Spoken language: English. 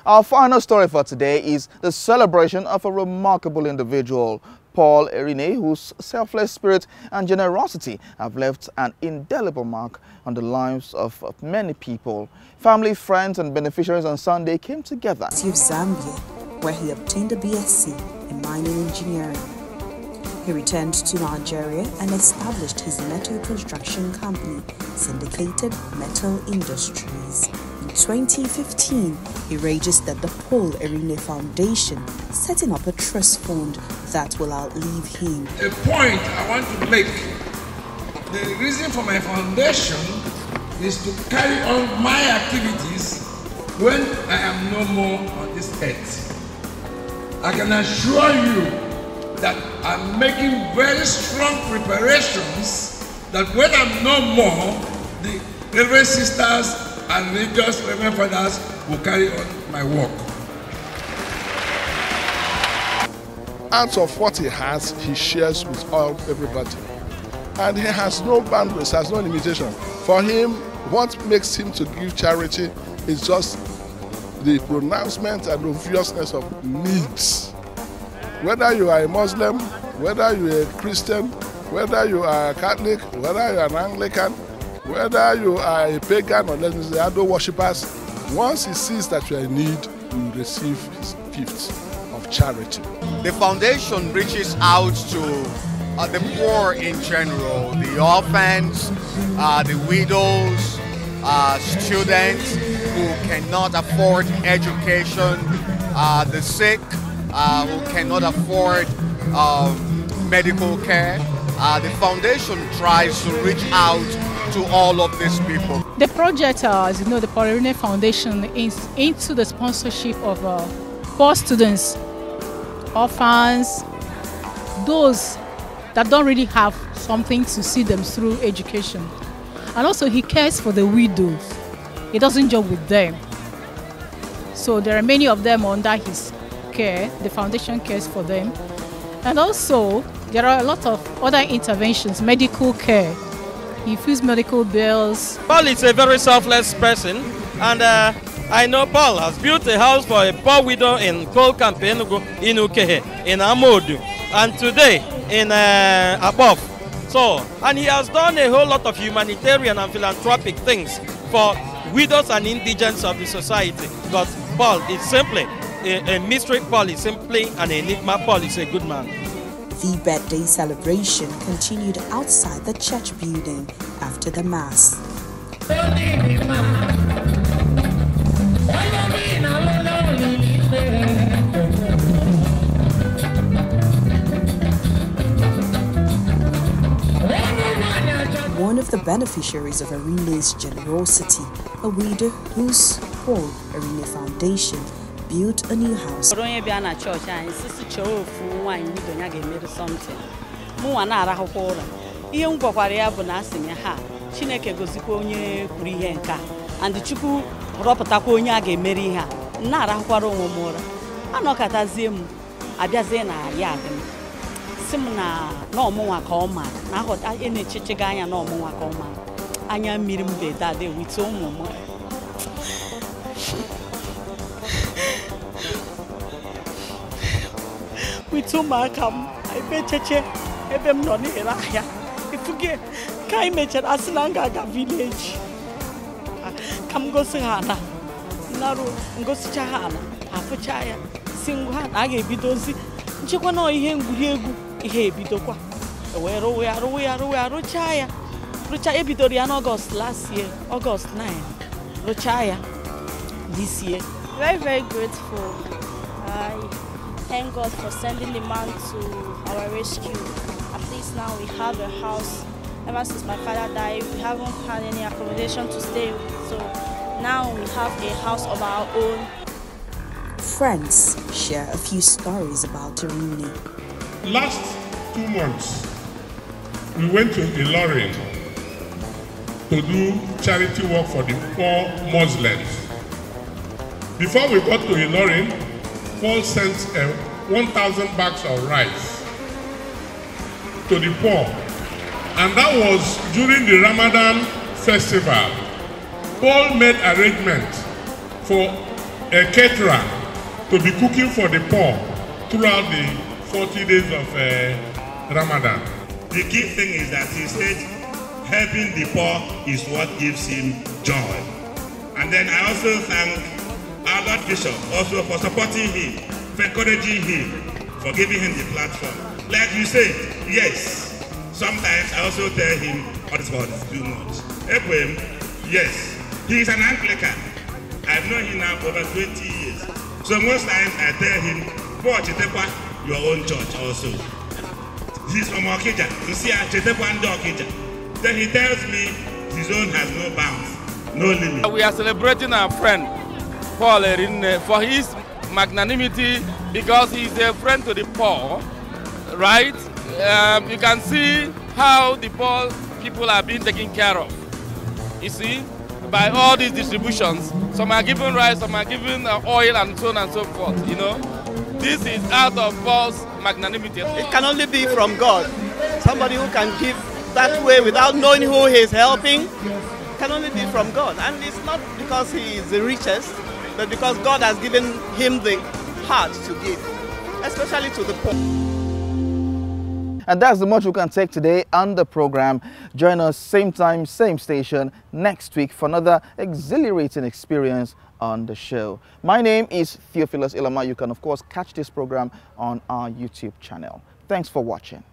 Our final story for today is the celebration of a remarkable individual, Paul Erinne, whose selfless spirit and generosity have left an indelible mark on the lives of many people. Family, friends and beneficiaries on Sunday came together. Of Zambia, where he obtained a BSc in mining engineering. He returned to Nigeria and established his metal construction company, Syndicated Metal Industries. In 2015, he registered the Paul Erinne Foundation, setting up a trust fund that will outlive him. A point I want to make, the reason for my foundation is to carry on my activities when I am no more on this earth. I can assure you that I'm making very strong preparations that when I'm no more, the Reverend Sisters and religious Reverend Fathers will carry on my work. Out of what he has, he shares with everybody. And he has no boundaries, has no limitation. For him, what makes him to give charity is just the pronouncement and obviousness of needs. Whether you are a Muslim, whether you are a Christian, whether you are a Catholic, whether you are an Anglican, whether you are a pagan or let me say idol worshippers, once he sees that you are in need, you will receive his gifts of charity. The foundation reaches out to the poor in general, the orphans, the widows, students who cannot afford education, the sick, who cannot afford medical care. The foundation tries to reach out to all of these people. The project, as you know, the Paul Erinne Foundation is into the sponsorship of poor students, orphans, those that don't really have something to see them through education. And also he cares for the widows. He doesn't joke with them. So there are many of them under his care. The foundation cares for them. And also there are a lot of other interventions, medical care. He fills medical bills. Paul is a very selfless person, and I know Paul has built a house for a poor widow in Coal Camp in Ukehe, in Amodu, and today in Above. So, and he has done a whole lot of humanitarian and philanthropic things for widows and indigents of the society. But Paul is simply a mystery. Paul is simply an enigma. Paul is a good man. The birthday celebration continued outside the church building after the mass. One of the beneficiaries of Erinne's generosity, a widow whose Paul Erinne Foundation built a new house. We told my I bet you, I'm not here. If you get, can mention Aslanga village. Come go see Hana. Naru, go see Chahana. Half a chaya. Sing one, I gave you those. Chikono, he bidokwa. We are Rochaya. Rochaya Bidorian August last year, August 9. Rochaya this year. Very, very grateful. Thank God for sending the man to our rescue. At least now we have a house. Ever since my father died, we haven't had any accommodation to stay with. So now we have a house of our own. Friends share a few stories about Erinne. Last 2 months, we went to Ilorin to do charity work for the poor Muslims. Before we got to Ilorin, Paul sent 1,000 bags of rice to the poor, and that was during the Ramadan festival. Paul made arrangement for a caterer to be cooking for the poor throughout the 40 days of Ramadan. The key thing is that he said helping the poor is what gives him joy. And then I also thank our Lord Bishop also for supporting him, for encouraging him, for giving him the platform. Like you said, yes, sometimes I also tell him, oh, this God is too much. Equim, yes, he is an Anglican. I've known him now for over 20 years. So most times I tell him, watch your own church also. He's from Okija. You see, then he tells me his own has no bounds, no limit. We are celebrating our friend Paul Erinne for his magnanimity because he's a friend to the poor, right? You can see how the poor people are being taken care of. You see, by all these distributions, some are given rice, some are given oil, and so on and so forth. You know, this is out of Paul's magnanimity. It can only be from God. Somebody who can give that way without knowing who he is helping can only be from God. And it's not because he is the richest, but because God has given him the heart to give, especially to the poor. And that's the much we can take today on the program. Join us same time, same station next week for another exhilarating experience on the show. My name is Theophilus Ilama. You can of course catch this program on our YouTube channel. Thanks for watching.